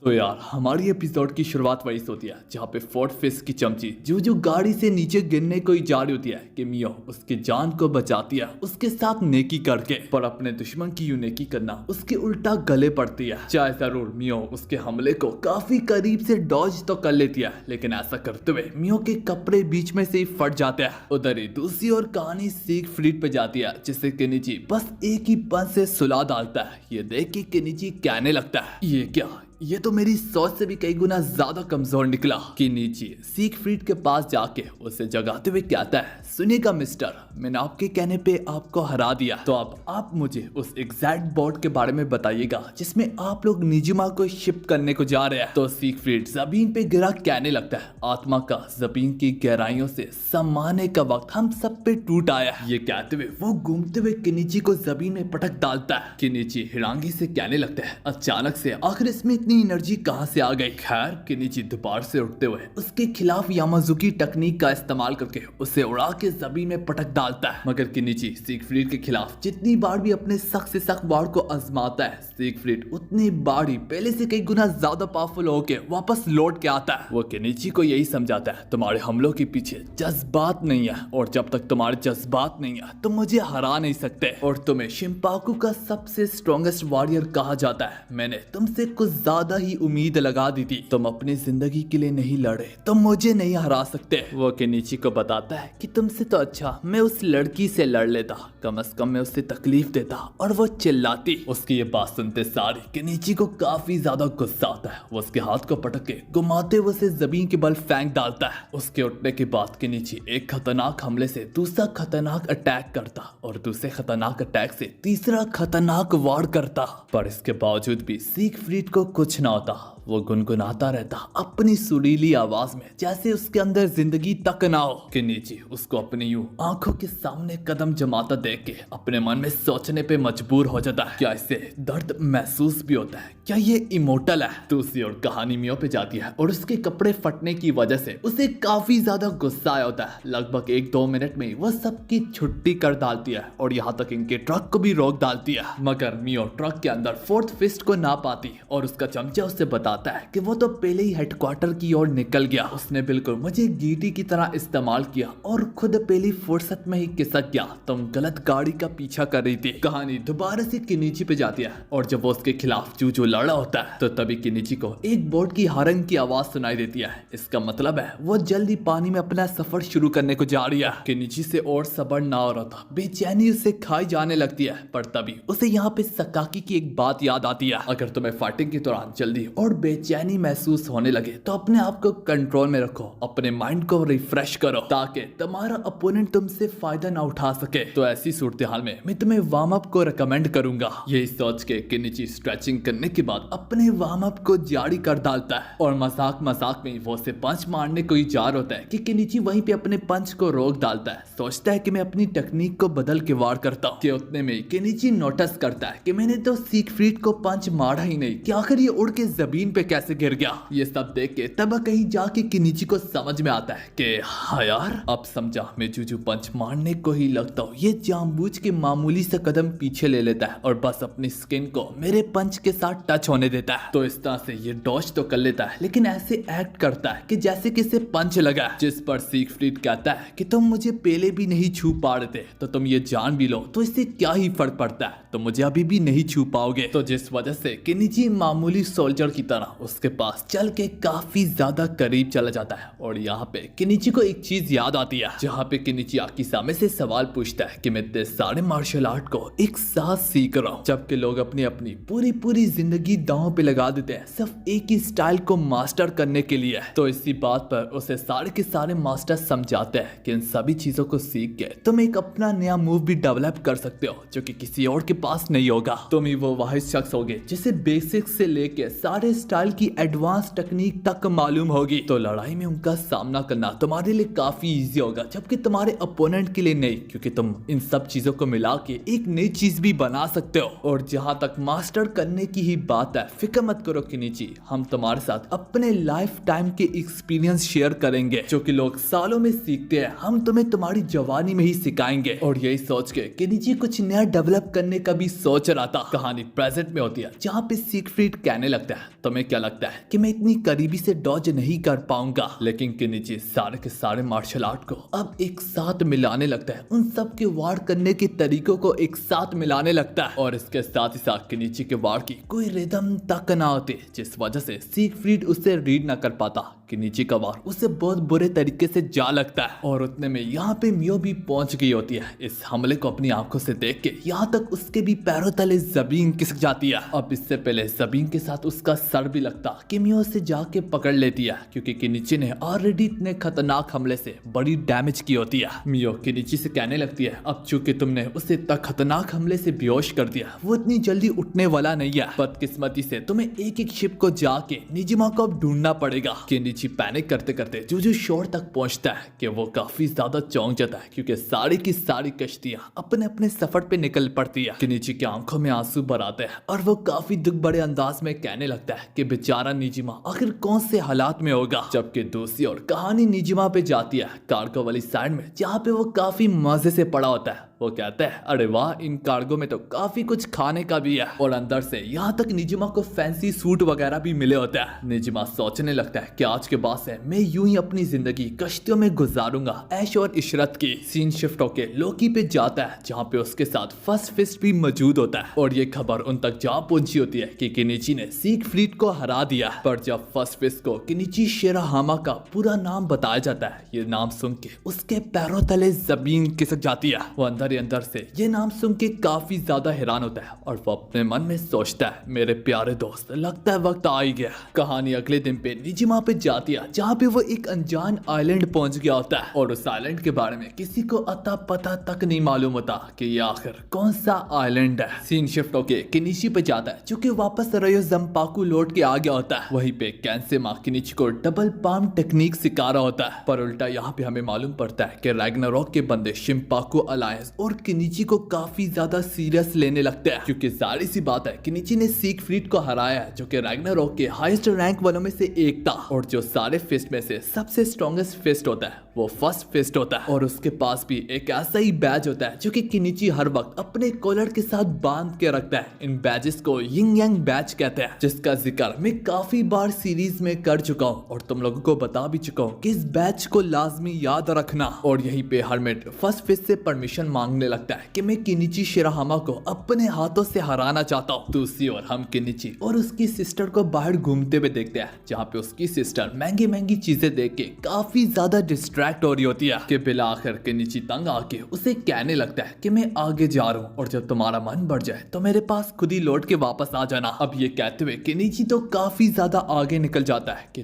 तो यार हमारी एपिसोड की शुरुआत वही से होती है जहाँ पे फोर्ट फिश की चमची जो गाड़ी से नीचे गिरने को ही जा रही होती है कि मियो उसकी जान को बचाती है उसके साथ नेकी करके, पर अपने दुश्मन की यूं नेकी करना उसके उल्टा गले पड़ती है। चाहे जरूर मियो उसके हमले को काफी करीब से डॉज तो कर लेती है, लेकिन ऐसा करते हुए मियो के कपड़े बीच में से ही फट जाते हैं। उधर ही दूसरी ओर कहानी सिगफ्रीड पे जाती है जिसे केनिची बस एक ही पंच से सुला डालता है। ये देख के केनिची कहने लगता है, ये क्या, ये तो मेरी सोच से भी कई गुना ज्यादा कमजोर निकला। केनिची सिगफ्रीड के पास जाके उसे जगाते हुए कहता है, सुनिएगा मिस्टर, मैंने आपके कहने पे आपको हरा दिया, तो अब आप मुझे उस एग्जैक्ट बोर्ड के बारे में बताइएगा जिसमें आप लोग निजुमा को शिप करने को जा रहे हैं। तो सिगफ्रीड जमीन पे गिरा कहने लगता है, आत्मा का जमीन की गहराइयों से समाने का वक्त हम सब पे टूट आया। ये कहते हुए वो घूमते हुए केनिची को जमीन में पटक डालता है। केनिची हिरांगी से कहने लगता है, अचानक से आखिर इसमें इतनी एनर्जी कहां से आ गई। खैर केनिची दोबारा से उठते हुए उसके खिलाफ यामाजुकी टेक्निक का इस्तेमाल करके उसे उड़ा के जमीन में पटक डालता है। मगर केनिची सिगफ्रीड के खिलाफ जितनी बार भी अपने सख्त से सख्त वार को आजमाता है, सिगफ्रीड उतनी बार ही पहले से कई गुना ज्यादा पावरफुल होके वापस लौट के आता है। वो केनिची को यही समझाता है, तुम्हारे हमलों के पीछे जज्बात नहीं है और जब तक तुम्हारे जज्बात नहीं है तुम मुझे हरा नहीं सकते, और तुम्हें शिंपाकू का सबसे स्ट्रॉन्गेस्ट वॉरियर कहा जाता है। मैंने तुमसे कुछ ज्यादा ही उम्मीद लगा दी थी, तुम अपनी जिंदगी के लिए नहीं लड़े, तुम मुझे नहीं हरा सकते। वो केनिची को बताता है कि तुमसे तो अच्छा मैं उस लड़की से लड़ लेता, कम से कम मैं उससे तकलीफ देता, और वो चिल्लाती। उसकी ये बात सुनते सारी केनिची को काफी ज्यादा गुस्सा आता है। वो उसके हाथ को पटक के घुमाते हुए उसे जमीन के बल फेंक डालता है। उसके उठने के बाद केनिची एक खतरनाक हमले से दूसरा खतरनाक अटैक करता और दूसरे खतरनाक अटैक से तीसरा खतरनाक वार करता, पर इसके बावजूद भी सिगफ्रीड को कुछ ना होता। वो गुनगुनाता रहता अपनी सुरीली आवाज में जैसे उसके अंदर जिंदगी तक ना हो। केनिची उसको अपनी यूं आंखों के सामने कदम जमाता देख के अपने मन में सोचने पे मजबूर हो जाता है, क्या इससे दर्द महसूस भी होता है, क्या ये इमोर्टल है। दूसरी ओर कहानी मियो पे जाती है और उसके कपड़े फटने की वजह से उसे काफी ज्यादा गुस्सा आया होता है। लगभग 1-2 मिनट में वह सबकी छुट्टी कर डालती है और यहाँ तक इनके ट्रक को भी रोक डालती है। मगर मियो ट्रक के अंदर फोर्थ फिस्ट को ना पाती और उसका चमचा उससे बताता है कि वो तो पहले ही हेडक्वार्टर की ओर निकल गया, उसने बिल्कुल मुझे गीटी की तरह इस्तेमाल किया और खुद पहली फुर्सत में ही खिसक गया, तुम गलत गाड़ी का पीछा कर रही थी। कहानी दोबारा से केनिची पे जाती है और जब वो उसके खिलाफ जूझो लड़ा होता है तो तभी केनिची को एक बोट की हॉर्न की आवाज सुनाई देती है। इसका मतलब है वो जल्दी पानी में अपना सफर शुरू करने को जा रही है। केनिची से और सब्र ना हो रहा था, बेचैनी उसे खाई जाने लगती है, पर तभी उसे यहाँ पे सकाकी की एक बात याद आती है, अगर तुम्हें फाइटिंग के दौरान जल्दी और बेचैनी महसूस होने लगे तो अपने आप को कंट्रोल में रखो, अपने माइंड को रिफ्रेश करो ताकि तुम्हारा अपोनेंट तुमसे फायदा ना उठा सके। तो ऐसी सूरत हाल में मैं तुम्हें वार्म अप को रिकमेंड करूंगा। यही सोच के केनिची स्ट्रेचिंग करने के बाद अपने वार्म अप को जारी कर डालता है और मजाक मजाक में वो से पंच मारने को ही जा रहा होता है कि केनिची वहीं पे अपने पंच को रोक डालता है। सोचता है कि मैं अपनी टेक्निक को बदल के वार करता हूँ कि उतने में केनिची नोटिस करता है कि मैंने तो सिगफ्रीड को पंच मारा ही नहीं, कि आखिर ये उड़ के जमीन पे कैसे गिर गया। ये सब देख के तब कहीं जाके केनिची को समझ में आता है कि हाँ यार, अब समझा, मैं जूजू पंच मारने को ही लगता हूँ, ये जानबूझ के मामूली से कदम पीछे ले लेता है और बस अपनी स्किन को मेरे पंच के साथ टच होने देता है। तो इस तरह से ये डॉज तो कर लेता है लेकिन ऐसे एक्ट करता है कि जैसे किसे पंच लगा, जिस पर सिगफ्रीड कहता है कि तुम मुझे पहले भी नहीं छू पा रहे थे, तो तुम ये जान भी लो तो इससे क्या ही फर्क पड़ता है, तो मुझे अभी भी नहीं छू पाओगे। तो जिस वजह से केनिची मामूली सोल्जर की तरह उसके पास चल के काफी ज्यादा करीब चला जाता है और यहाँ पे केनिची को एक चीज याद आती है, जहाँ पे केनिची आकिसामे से सवाल पूछता है कि मैं इतने सारे मार्शल आर्ट को एक साथ सीख रहा हूँ, जबकि लोग अपनी अपनी पूरी जिंदगी दांव पे लगा देते हैं सिर्फ एक ही स्टाइल को मास्टर करने के लिए। तो इसी बात पर उसे सारे के सारे मास्टर समझाते हैं कि इन सभी चीजों को सीख के तुम एक अपना नया मूव भी डेवलप कर सकते हो जो कि किसी और के पास नहीं होगा। तुम ही वो वाहिद शख्स होगे जिसे बेसिक से लेके सारे स्टाइल की एडवांस टेक्निक तक मालूम होगी। तो लड़ाई में उनका सामना करना तुम्हारे लिए काफी इजी होगा, जबकि तुम्हारे अपोनेंट के लिए नहीं, क्योंकि तुम इन सब चीजों को मिला के एक नई चीज भी बना सकते हो। और जहाँ तक मास्टर करने की ही बात है, फिक्र मत करो केनिची, हम तुम्हारे साथ अपने लाइफ टाइम के एक्सपीरियंस शेयर करेंगे जो कि लोग सालों में सीखते हैं, हम तुम्हें तुम्हारी जवानी में ही सिखाएंगे। और यही सोच के केनिची कुछ नया डेवलप करने का भी सोच रहा था। कहानी प्रेजेंट में होती है जहाँ पे सिगफ्रीड कहने लगता है, तुम तुम्हें क्या लगता है कि मैं इतनी करीबी से डॉज नहीं कर पाऊंगा? लेकिन केनिची सारे के सारे मार्शल आर्ट को अब एक साथ मिलाने लगता है, उन सब के वार करने के तरीकों को एक साथ मिलाने लगता है और इसके साथ ही साथ केनिची के वार की कोई रिदम तक ना होती, जिस वजह से सिगफ्रीड उसे रीड ना कर पाता। केनिची का वार उसे बहुत बुरे तरीके से जा लगता है और उतने में यहाँ पे मियो भी पहुंच गई होती है। इस हमले को अपनी आंखों से देख के यहाँ तक उसके भी पैरों तले जबीन खिसक जाती है। अब इससे पहले जबीन के साथ उसका सर भी लगता कि मियो उसे जाके पकड़ लेती है, क्योंकि केनिची ने ऑलरेडी इतने खतरनाक हमले से बड़ी डैमेज की होती है। मियो केनिची से कहने लगती है, अब चूंकि तुमने उसे इतना खतरनाक हमले से बेहोश कर दिया, वो इतनी जल्दी उठने वाला नहीं है। बदकिस्मती से तुम्हें एक एक शिप को जाके निजिमा को अब ढूंढना पड़ेगा। केनिची पैनिक करते करते जूजू शोर तक पहुंचता है कि वो काफी ज्यादा चौंक जाता है, क्योंकि सारी की सारी कश्तियां अपने अपने सफर पे निकल पड़ती है। केनिची की आंखों में आंसू भर आते हैं और वो काफी दुख बड़े अंदाज में कहने लगता है कि बेचारा निजिमा आखिर कौन से हालात में होगा। जबकि दूसरी ओर कहानी निजिमा पे जाती है, कार्गो वाली साइड में, जहाँ पे वो काफी मजे से पड़ा होता है। वो कहता है, अरे वाह, इन कार्गो में तो काफी कुछ खाने का भी है और अंदर से यहाँ तक निजिमा को फैंसी सूट वगैरह भी मिले होते हैं। निजिमा सोचने लगता है कि आज के बाद से मैं यूं ही अपनी जिंदगी कश्तियों में गुजारूंगा, ऐश और इशरत की। सीन शिफ्ट होके लोकी पे जाता है, जहाँ पे उसके साथ फर्स्ट फिस्ट भी मौजूद होता है और ये खबर उन तक जा पहुंची होती है कि केनिची ने सिगफ्रीड को हरा दिया। पर जब फर्स्ट फिस्ट को केनिची शिराहामा का पूरा नाम बताया जाता है, ये नाम सुन के उसके पैरों तले जमीन खिसक जाती है। वो अंदर से ये नाम सुन के काफी ज्यादा हैरान होता है और वो अपने मन में सोचता है, मेरे प्यारे दोस्त, लगता है वक्त आ ही गया। कहानी अगले दिन पे निजिमा पे जाती है, जहाँ पे वो एक अनजान आइलैंड पहुंच गया होता है और उस आइलैंड के बारे में किसी को अता पता तक नहीं मालूम होता कि ये आखिर कौन सा आइलैंड है। सीन शिफ्ट होके केनिची पे जाता है, जो कि वापस रयो जंपाकू लौट के आ गया होता है। वहीं पे कैंसेमा केनिची को डबल पाम टेक्निक सिखा रहा होता है, पर उल्टा यहाँ पे हमें मालूम पड़ता है कि रैग्नारोक के बंदे शिंपाकू अलायंस और केनिची को काफी ज्यादा सीरियस लेने लगते हैं, क्योंकि जाहिर सी बात है केनिची ने सिगफ्रीड को हराया है, जो कि रैग्नारोक के हाईएस्ट रैंक वालों में से एक था और जो सारे फिस्ट में से सबसे स्ट्रॉन्गेस्ट फिस्ट होता है वो फर्स्ट फिस्ट होता है। और उसके पास भी एक ऐसा ही बैज होता है जो कि केनिची हर वक्त अपने कॉलर के साथ बांध के रखता है। इन बैजेस को यिंग यांग बैज कहते हैं, जिसका जिक्र मैं काफी बार सीरीज में कर चुका हूँ और तुम लोगों को बता भी चुका हूँ कि इस बैज को लाजमी याद रखना। और यहीं पे हर्मिट फर्स्ट फिस्ट से परमिशन मांगने लगता है कि मैं केनिची शिराहामा को अपने हाथों से हराना चाहता हूँ। दूसरी ओर हम केनिची और उसकी सिस्टर को बाहर घूमते हुए देखते हैं, जहाँ पे उसकी सिस्टर महंगी महंगी चीजें देख के काफी ज्यादा डिस्ट्रैक्ट हो रही होती है कि बिला आखिर केनिची तंग आके उसे कहने लगता है कि मैं आगे जा रहा हूँ और जब तुम्हारा मन बढ़ जाए तो मेरे पास खुद ही लौट के वापस आ जाना। अब ये कहते हुए केनिची तो काफी ज्यादा आगे निकल जाता है कि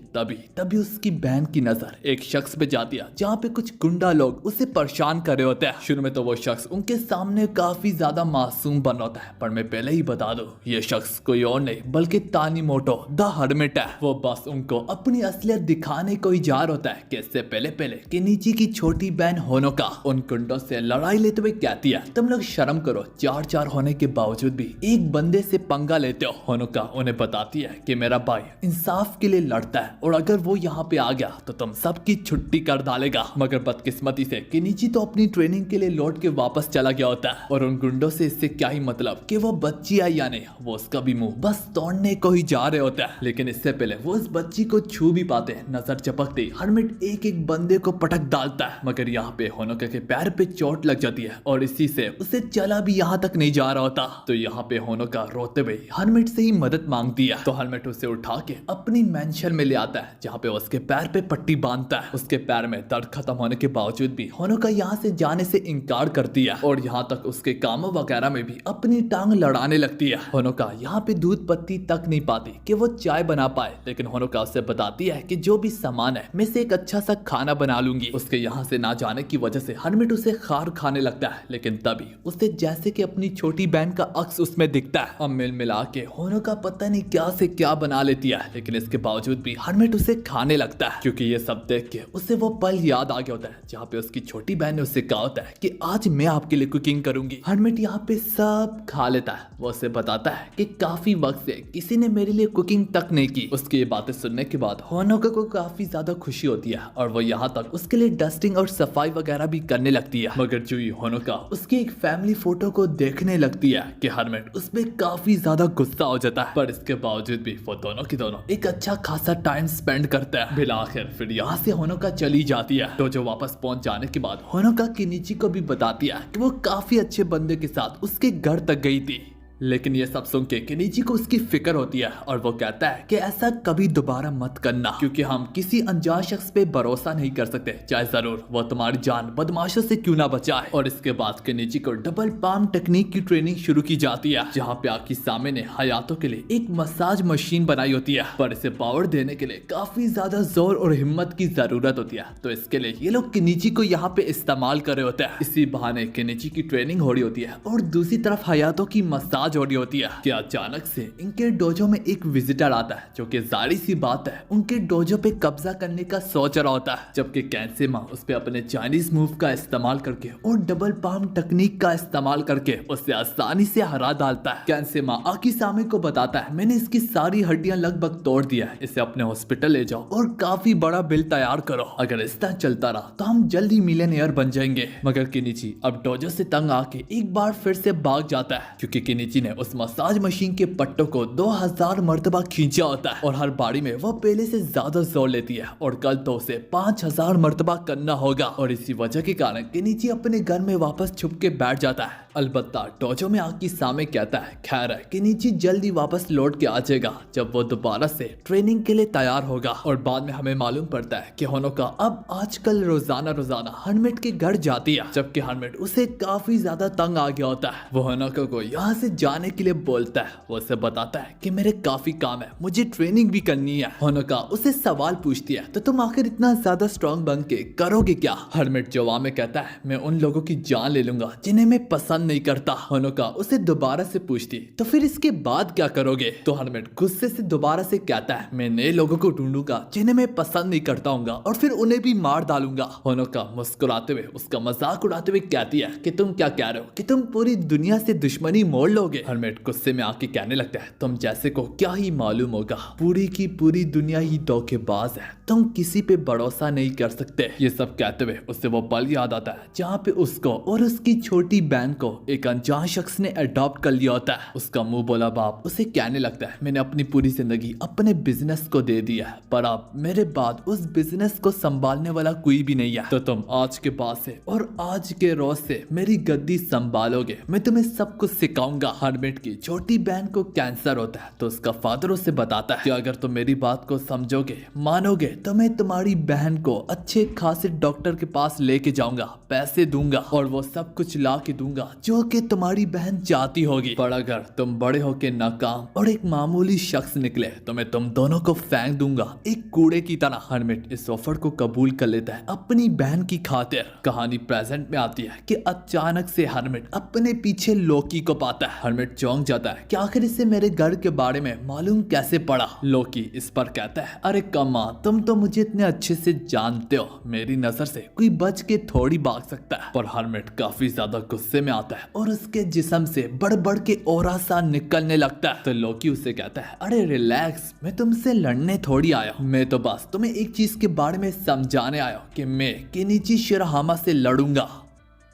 तभी उसकी बहन की नजर एक शख्स पे जाती है, जहाँ पे कुछ गुंडा लोग उसे परेशान कर रहे होते हैं। शुरू में तो वो शख्स उनके सामने काफी ज्यादा मासूम बन होता है, पर मैं पहले ही बता दूं, ये शख्स कोई और नहीं बल्कि तानीमोटो द हर्मिट है। वो बस उनको अपनी असलियत दिखाने को ही जा रहा होता है कि इससे पहले केनिची की छोटी बहन होनोका उन गुंडों से लड़ाई लेते हुए कहती है, तुम लोग शर्म करो, 4-4 होने के बावजूद भी एक बंदे से पंगा लेते हो। होनोका उन्हें बताती है कि मेरा भाई इंसाफ के लिए लड़ता है और अगर वो यहाँ पे आ गया तो तुम सबकी छुट्टी कर डालेगा। मगर बदकिस्मती से केनिची तो अपनी ट्रेनिंग के लिए लौट के वापस चला गया होता है और उन गुंडों से इससे क्या ही मतलब कि वो बच्ची आई या नहीं, वो उसका भी मुंह बस तोड़ने को ही जा रहे होता है। लेकिन इससे पहले वो उस बच्ची को छू भी पाते हैं, नजर चपकते ही हर्मिट एक एक बंदे को पटक डालता है। मगर यहाँ पे होनोका के पैर पे चोट लग जाती है और इसी से उसे चला भी यहाँ तक नहीं जा रहा होता। तो यहाँ पे होनोका रोते हुए हर्मिट से ही मदद मांगती है, तो हर्मिट उसे उठा के अपनी मेंशन में ले आता है, जहाँ पे उसके पैर पे पट्टी बांधता है। उसके पैर में दर्द खत्म होने के बावजूद भी होनोका यहाँ से जाने से इनकार करती है और यहाँ तक उसके कामों वगैरह में भी अपनी टांग लड़ाने लगती है। होनोका यहाँ पे दूध पत्ती तक नहीं पाती कि वो चाय बना पाए, लेकिन होनोका उसे बताती है कि जो भी सामान है मैं से एक अच्छा सा खाना बना लूंगी। उसके यहाँ से ना जाने की वजह से हर्मिट उसे खार खाने लगता है, लेकिन तभी उसे जैसे कि अपनी छोटी बहन का अक्स उसमें दिखता है। अब मिल मिला के होनोका पता नहीं क्या से क्या बना लेती है, लेकिन इसके बावजूद भी हर्मिट उसे खाने लगता है, क्योंकि ये सब देख के उसे वो पल याद आ गया होता है जहाँ पे उसकी छोटी बहन ने उससे कहा होता है कि आज मैं आपके लिए कुकिंग करूंगी। हर्मिट यहाँ पे सब खा लेता है। वो उसे बताता है कि काफी वक्त से किसी ने मेरे लिए कुकिंग तक नहीं की। उसकी ये बातें सुनने के बाद होनोका को काफी ज्यादा खुशी होती है और वो यहाँ तक उसके लिए डस्टिंग और सफाई वगैरह भी करने लगती है। मगर जो होनोका उसकी एक फैमिली फोटो को देखने लगती है कि हर्मिट उसमें काफी ज्यादा गुस्सा हो जाता है, पर इसके बावजूद भी वो दोनों की दोनों एक अच्छा खासा टाइम स्पेंड करते हैं। बिल आखिर फिर यहाँ से होनोका चली जाती है। तो जो वापस पहुंच जाने के बाद होनोका किनिची को भी बताती है कि वो काफी अच्छे बंदे के साथ उसके घर तक गई थी। लेकिन ये सब सुन के किनिची को उसकी फिक्र होती है और वो कहता है कि ऐसा कभी दोबारा मत करना, क्योंकि हम किसी अनजान शख्स पे भरोसा नहीं कर सकते, चाहे जरूर वो तुम्हारी जान बदमाशों से क्यों ना बचाए। और इसके बाद किनिची को डबल पाम टेक्निक की ट्रेनिंग शुरू की जाती है, जहाँ पे आकी सामे ने हयातों के लिए एक मसाज मशीन बनाई होती है, पर इसे पावर देने के लिए काफी ज्यादा जोर और हिम्मत की जरूरत होती है। तो इसके लिए ये लोग किनिची को यहाँ पे इस्तेमाल कर रहे होते हैं। इसी बहाने किनिची की ट्रेनिंग हो रही होती है और दूसरी तरफ हयातों की मसाज हो रही होती है कि अचानक से इनके डोजो में एक विजिटर आता है, जो कि जाहिर सी बात है उनके डोजो पे कब्जा करने का सोच रहा होता है। जबकि कैंसेमा उस पे अपने चाइनीज मूव का इस्तेमाल करके और डबल पाम टेक्निक का इस्तेमाल करके उसे आसानी से हरा डालता है। कैंसेमा आकी सामे को बताता है, मैंने इसकी सारी हड्डियां लगभग तोड़ दिया है, इसे अपने हॉस्पिटल ले जाओ और काफी बड़ा बिल तैयार करो। अगर इस तरह चलता रहा तो हम जल्द ही मिलियनेयर बन जाएंगे। मगर किनिची अब डोजो से तंग आके एक बार फिर से भाग जाता है, क्योंकि किनिची ने उस मसाज मशीन के पट्टों को 2000 मर्तबा खींचा होता है और हर बारी में वो पहले से ज्यादा जोर लेती है और कल तो उसे 5000 मर्तबा करना होगा। और इसी वजह के कारण किनिची अपने घर में वापस छुप के बैठ जाता है। अलबत्ता डोजो में आकी सामे कहता है, खैर है किनिची जल्दी वापस लौट के आ जाएगा जब वो दोबारा से ट्रेनिंग के लिए तैयार होगा। और बाद में हमें मालूम पड़ता है कि होनोका अब आजकल रोजाना हर्मिट के घर जाती है, जबकि हर्मिट उसे काफी ज्यादा तंग आ गया होता है। वो होनोका को यहाँ से जाने के लिए बोलता है। वो उसे बताता है कि मेरे काफी काम है, मुझे ट्रेनिंग भी करनी है। होनोका उसे सवाल पूछती है, तो तुम आखिर इतना ज्यादा स्ट्रॉन्ग बन के करोगे क्या? हर्मिट जवाब में कहता है, मैं उन लोगों की जान ले लूंगा जिन्हें मैं पसंद नहीं करता। होनोका उसे दोबारा से पूछती, तो फिर इसके बाद क्या करोगे? तो हर्मिट गुस्से से दोबारा से कहता है, मैं नए लोगों को ढूंढूंगा जिन्हें मैं पसंद नहीं करता हूँ और फिर उन्हें भी मार डालूंगा। होनोका मुस्कुराते हुए उसका मजाक उड़ाते हुए कहती है कि तुम क्या कह रहे हो कि तुम पूरी दुनिया से दुश्मनी मोड़ लोगे? हर्मिट गुस्से में आके कहने लगता है, तुम जैसे को क्या ही मालूम होगा, पूरी की पूरी दुनिया ही धोखेबाज है, तुम किसी पे भरोसा नहीं कर सकते। ये सब कहते हुए उससे वो पल याद आता है जहाँ पे उसको और उसकी छोटी बहन को एक अनजान शख्स ने अडॉप्ट कर लिया होता है। उसका मुंह बोला बाप उसे कहने लगता है, मैंने अपनी पूरी जिंदगी अपने बिजनेस को दे दिया है, पर अब मेरे बाद उस बिजनेस को संभालने वाला कोई भी नहीं है, तो तुम आज के बाद से और आज के रोज से मेरी गद्दी संभालोगे, मैं तुम्हें सब कुछ सिखाऊंगा। हर्मिट की छोटी बहन को कैंसर होता है, तो उसका फादर उसे बताता है कि अगर तुम मेरी बात को समझोगे, मानोगे, तो मैं तुम्हारी बहन को अच्छे खासे डॉक्टर के पास लेके जाऊंगा, पैसे दूंगा और वो सब कुछ ला के दूंगा जो कि तुम्हारी बहन चाहती होगी। पर अगर तुम बड़े होके नाकाम और एक मामूली शख्स निकले तो मैं तुम दोनों को फेंक दूंगा एक कूड़े की तरह। हर्मिट इस ऑफर को कबूल कर लेता है अपनी बहन की खातिर। कहानी प्रेजेंट में आती है कि अचानक से हर्मिट अपने पीछे लोकी को पाता है। हर्मिट चौंक जाता है कि आखिर इसे मेरे घर के बारे में मालूम कैसे पड़ा। लोकी इस पर कहता है, अरे कम्मा, तुम तो मुझे इतने अच्छे से जानते हो, मेरी नजर से कोई बच के थोड़ी भाग सकता है। पर हर्मिट काफी ज्यादा गुस्से में आता है और उसके जिस्म से बढ़ बढ़ के ओरा सा निकलने लगता है। तो लोकी उसे कहता है, अरे रिलैक्स, मैं तुमसे लड़ने थोड़ी आया हूँ, मैं तो बस तुम्हें एक चीज के बारे में समझाने आया हूँ कि मैं किनिची शिराहामा से लड़ूंगा।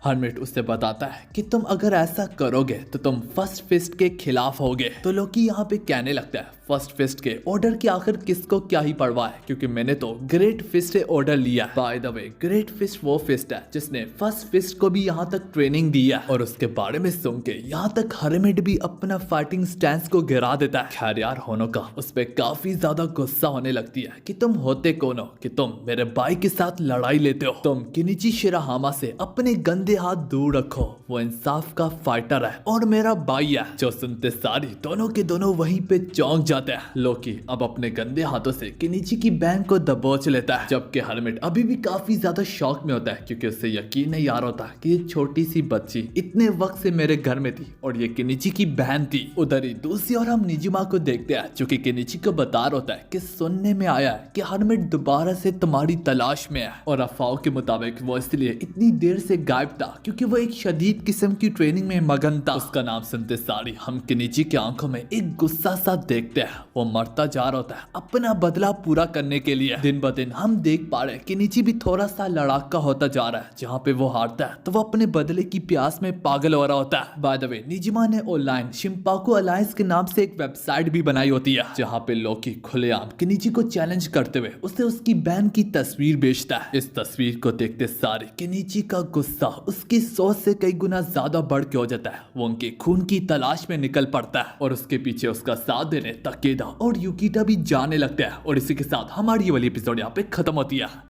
हर्मिट उससे बताता है कि तुम अगर ऐसा करोगे तो तुम फर्स्ट फिस्ट के खिलाफ होगे। तो लोकी यहाँ पे कहने लगता है, फर्स्ट फिस्ट के ऑर्डर की आखिर किसको क्या ही परवाह है, क्योंकि मैंने तो ग्रेट फिस्ट से ऑर्डर लिया। By the way, great feast वो फिस्ट है जिसने फर्स्ट फिस्ट को भी यहाँ तक ट्रेनिंग दी है। और उसके बारे में सुन के यहाँ तक हर्मिट भी अपना फाइटिंग स्टैंस को गिरा देता है। खैर यार, होनोका उस पर काफी ज्यादा गुस्सा होने लगती है कि तुम होते कौन हो कि तुम मेरे भाई के साथ लड़ाई लेते हो। तुम किनिची शिराहामा से अपने गंदे हाथ दूर रखो, वो इंसाफ का फाइटर है और मेरा भाई है। जो सुनते सारी दोनों के दोनों वहीं पे चौंक जाते हैं। लोकी अब अपने गंदे हाथों से किनिची की बहन को दबोच लेता है, जबकि हर्मिट अभी भी काफी ज्यादा शॉक में होता है क्योंकि उसे यकीन नहीं आ रहा होता कि ये छोटी सी बच्ची इतने वक्त से मेरे घर में थी और ये किनिची की बहन थी। उधर ही दूसरी ओर हम निजुमा को देखते हैं जो कि किनिची को बता रहा होता है कि सुनने में आया है कि हर्मिट दोबारा से तुम्हारी तलाश में है और अफवाहों के मुताबिक वो इसलिए इतनी देर से गायब सकता क्योंकि वो एक शदीद किस्म की ट्रेनिंग में मगन था। उसका नाम सुनते सारी हम केनिची की आंखों में एक गुस्सा सा देखते हैं। वो मरता जा रहा होता है अपना बदला पूरा करने के लिए। दिन ब दिन हम देख पा रहे हैं केनिची भी थोड़ा सा लड़ाका होता जा रहा है। जहाँ पे वो हारता है तो वो अपने बदले की प्यास में पागल हो रहा होता है। बाय द वे निजिमा ने ऑनलाइन शिंपाकू अलायंस के नाम से एक वेबसाइट भी बनाई होती है जहाँ पे लोकी खुलेआम केनिची को चैलेंज करते हुए उसे उसकी बहन की तस्वीर बेचता है। इस तस्वीर को देखते सारे केनिची का गुस्सा उसकी सोच से कई गुना ज्यादा बढ़ के हो जाता है। वो उनके खून की तलाश में निकल पड़ता है और उसके पीछे उसका साथ देने ताकेदा और युकिता भी जाने लगता है। और इसी के साथ हमारी ये वाली एपिसोड यहाँ पे खत्म होती है।